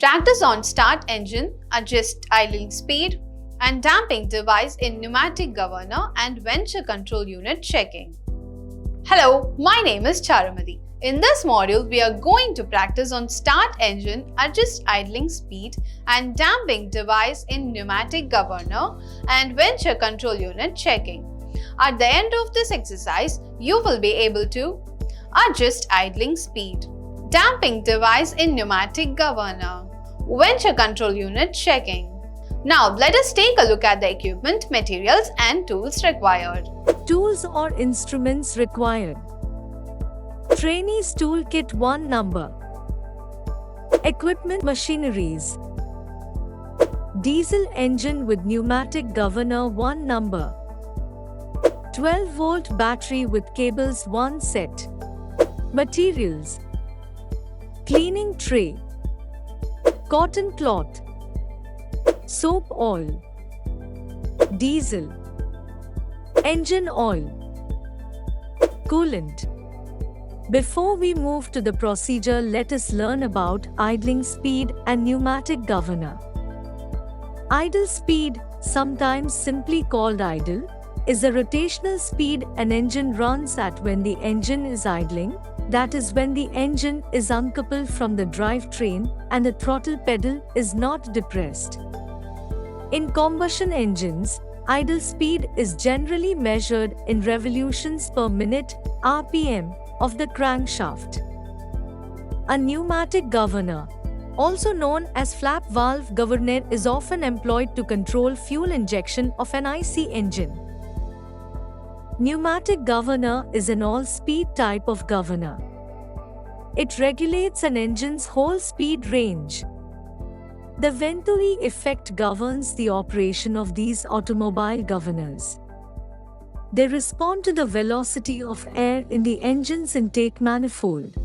Practice on start engine, adjust idling speed, and damping device in pneumatic governor and venture control unit checking. Hello, my name is Charamadi. In this module, we are going to practice on start engine, adjust idling speed, and damping device in pneumatic governor and venture control unit checking. At the end of this exercise, you will be able to adjust idling speed, damping device in pneumatic governor, venture control unit checking. Now let us take a look at the equipment, materials and tools required. Tools or instruments required. Trainees Toolkit 1 number. Equipment machineries. Diesel engine with pneumatic governor 1 number. 12-volt battery with cables 1 set. Materials. Cleaning tray. Cotton cloth. Soap oil. Diesel. Engine oil. Coolant. Before we move to the procedure, let us learn about idling speed and pneumatic governor. Idle speed, sometimes simply called idle, is a rotational speed an engine runs at when the engine is idling, that is when the engine is uncoupled from the drivetrain and the throttle pedal is not depressed. In combustion engines, idle speed is generally measured in revolutions per minute (RPM) of the crankshaft. A pneumatic governor, also known as flap valve governor, is often employed to control fuel injection of an IC engine. Pneumatic governor is an all-speed type of governor. It regulates an engine's whole speed range. The Venturi effect governs the operation of these automobile governors. They respond to the velocity of air in the engine's intake manifold.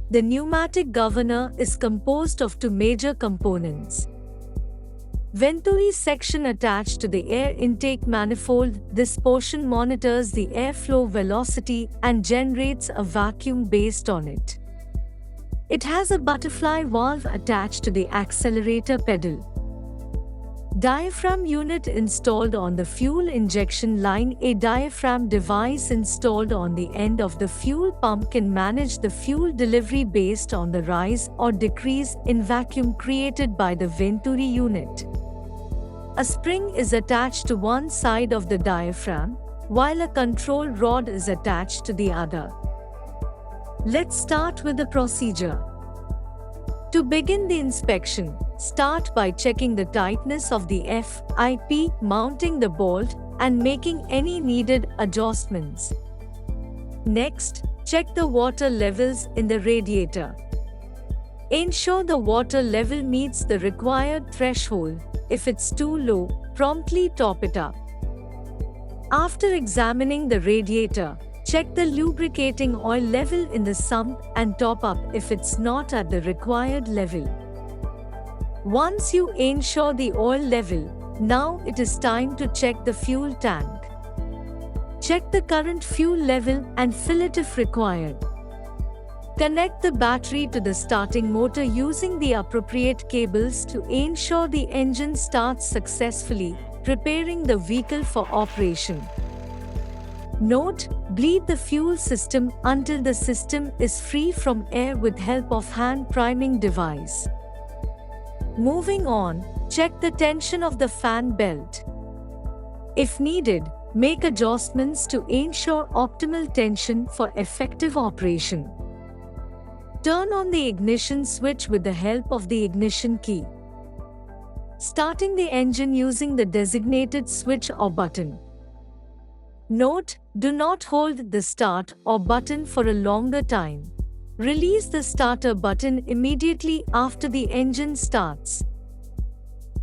The pneumatic governor is composed of two major components. Venturi section attached to the air intake manifold. This portion monitors the airflow velocity and generates a vacuum based on it. It has a butterfly valve attached to the accelerator pedal. Diaphragm unit installed on the fuel injection line. A diaphragm device installed on the end of the fuel pump can manage the fuel delivery based on the rise or decrease in vacuum created by the Venturi unit. A spring is attached to one side of the diaphragm, while a control rod is attached to the other. Let's start with the procedure. To begin the inspection, start by checking the tightness of the FIP, mounting the bolt, and making any needed adjustments. Next, check the water levels in the radiator. Ensure the water level meets the required threshold. If it's too low, promptly top it up. After examining the radiator, check the lubricating oil level in the sump and top up if it's not at the required level. Once you ensure the oil level, now it is time to check the fuel tank. Check the current fuel level and fill it if required. Connect the battery to the starting motor using the appropriate cables to ensure the engine starts successfully, preparing the vehicle for operation. Note: bleed the fuel system until the system is free from air with help of hand priming device. Moving on, check the tension of the fan belt. If needed, make adjustments to ensure optimal tension for effective operation. Turn on the ignition switch with the help of the ignition key. Starting the engine using the designated switch or button. Note: do not hold the start or button for a longer time. Release the starter button immediately after the engine starts.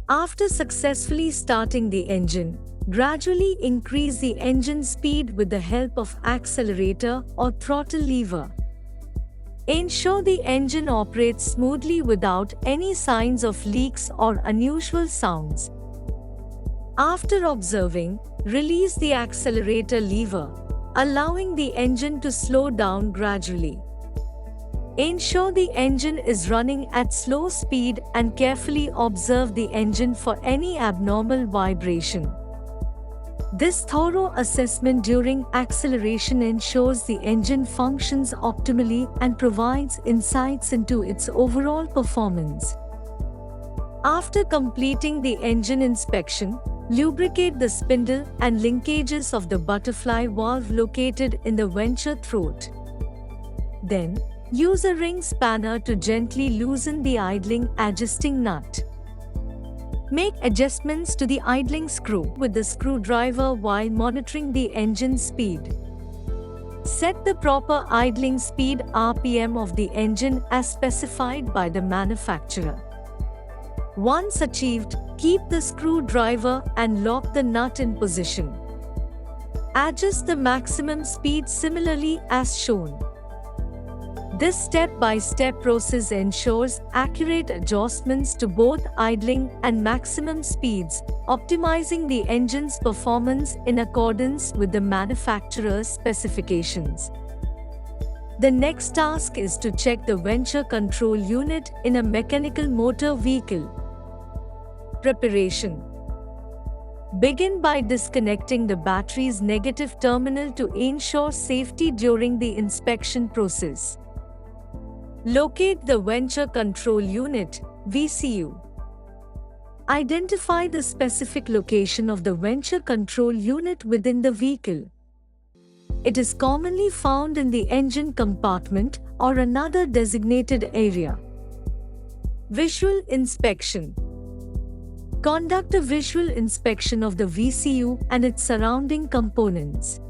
After successfully starting the engine, gradually increase the engine speed with the help of accelerator or throttle lever. Ensure the engine operates smoothly without any signs of leaks or unusual sounds. After observing, release the accelerator lever, allowing the engine to slow down gradually. Ensure the engine is running at slow speed and carefully observe the engine for any abnormal vibration. This thorough assessment during acceleration ensures the engine functions optimally and provides insights into its overall performance. After completing the engine inspection, lubricate the spindle and linkages of the butterfly valve located in the venter throat. Then, use a ring spanner to gently loosen the idling adjusting nut. Make adjustments to the idling screw with the screwdriver while monitoring the engine speed. Set the proper idling speed (RPM) of the engine as specified by the manufacturer. Once achieved, keep the screwdriver and lock the nut in position. Adjust the maximum speed similarly as shown. This step-by-step process ensures accurate adjustments to both idling and maximum speeds, optimizing the engine's performance in accordance with the manufacturer's specifications. The next task is to check the venter control unit in a mechanical motor vehicle. Preparation. Begin by disconnecting the battery's negative terminal to ensure safety during the inspection process. Locate the venter control unit (VCU). Identify the specific location of the venter control unit within the vehicle. It is commonly found in the engine compartment or another designated area. Visual inspection. Conduct a visual inspection of the VCU and its surrounding components.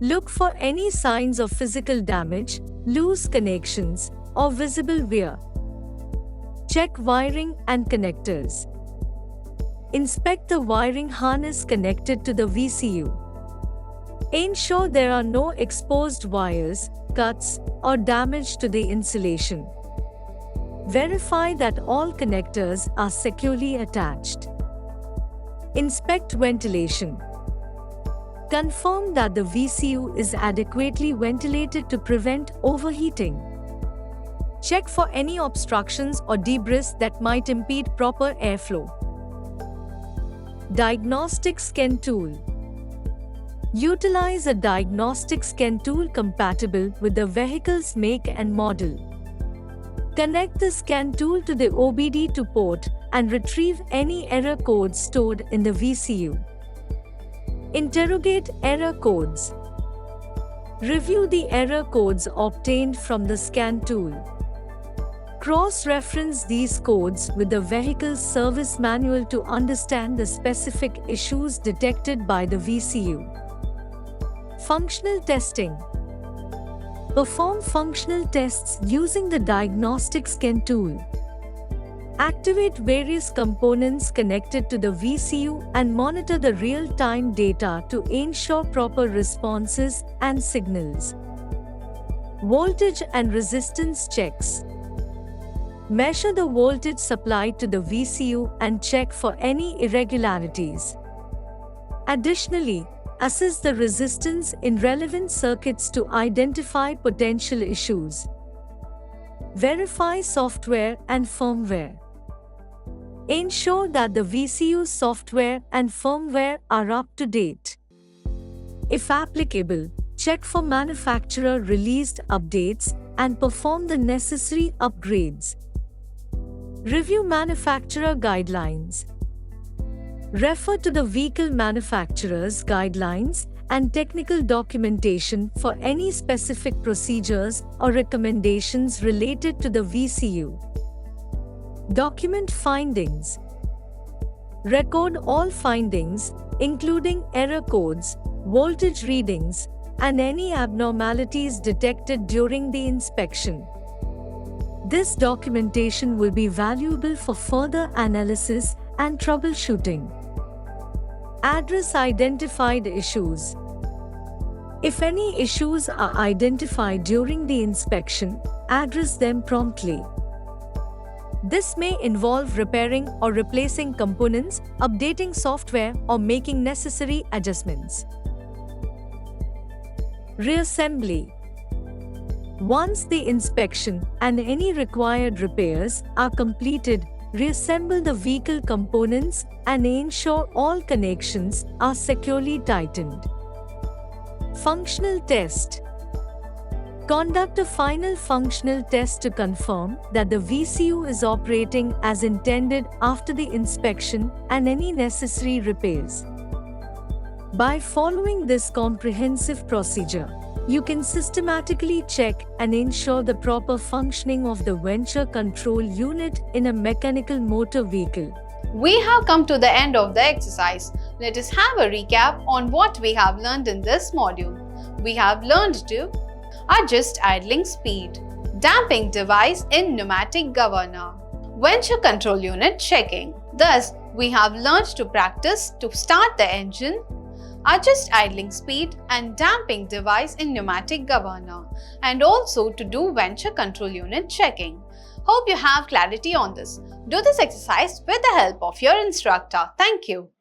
Look for any signs of physical damage, loose connections, or visible wear. Check wiring and connectors. Inspect the wiring harness connected to the VCU. Ensure there are no exposed wires, cuts, or damage to the insulation. Verify that all connectors are securely attached. Inspect ventilation. Confirm that the VCU is adequately ventilated to prevent overheating. Check for any obstructions or debris that might impede proper airflow. Diagnostic scan tool. Utilize a diagnostic scan tool compatible with the vehicle's make and model. Connect the scan tool to the OBD2 port and retrieve any error codes stored in the VCU. Interrogate error codes. Review the error codes obtained from the scan tool. Cross-reference these codes with the vehicle's service manual to understand the specific issues detected by the VCU. Functional testing. Perform functional tests using the diagnostic scan tool. Activate various components connected to the VCU and monitor the real-time data to ensure proper responses and signals. Voltage and resistance checks. Measure the voltage supplied to the VCU and check for any irregularities. Additionally, assess the resistance in relevant circuits to identify potential issues. Verify software and firmware. Ensure that the VCU software and firmware are up to date. If applicable, check for manufacturer-released updates and perform the necessary upgrades. Review manufacturer guidelines. Refer to the vehicle manufacturer's guidelines and technical documentation for any specific procedures or recommendations related to the VCU. Document findings. Record all findings, including error codes, voltage readings, and any abnormalities detected during the inspection. This documentation will be valuable for further analysis and troubleshooting. Address identified issues. If any issues are identified during the inspection, address them promptly. This may involve repairing or replacing components, updating software, or making necessary adjustments. Reassembly. Once the inspection and any required repairs are completed, reassemble the vehicle components and ensure all connections are securely tightened. Functional test. Conduct a final functional test to confirm that the VCU is operating as intended after the inspection and any necessary repairs. By following this comprehensive procedure, you can systematically check and ensure the proper functioning of the venture control unit in a mechanical motor vehicle. We have come to the end of the exercise. Let us have a recap on what we have learned in this module. We have learned to adjust idling speed, damping device in pneumatic governor, venture control unit checking. Thus, we have learned to practice to start the engine, adjust idling speed and damping device in pneumatic governor, and also to do venture control unit checking. Hope you have clarity on this. Do this exercise with the help of your instructor. Thank you.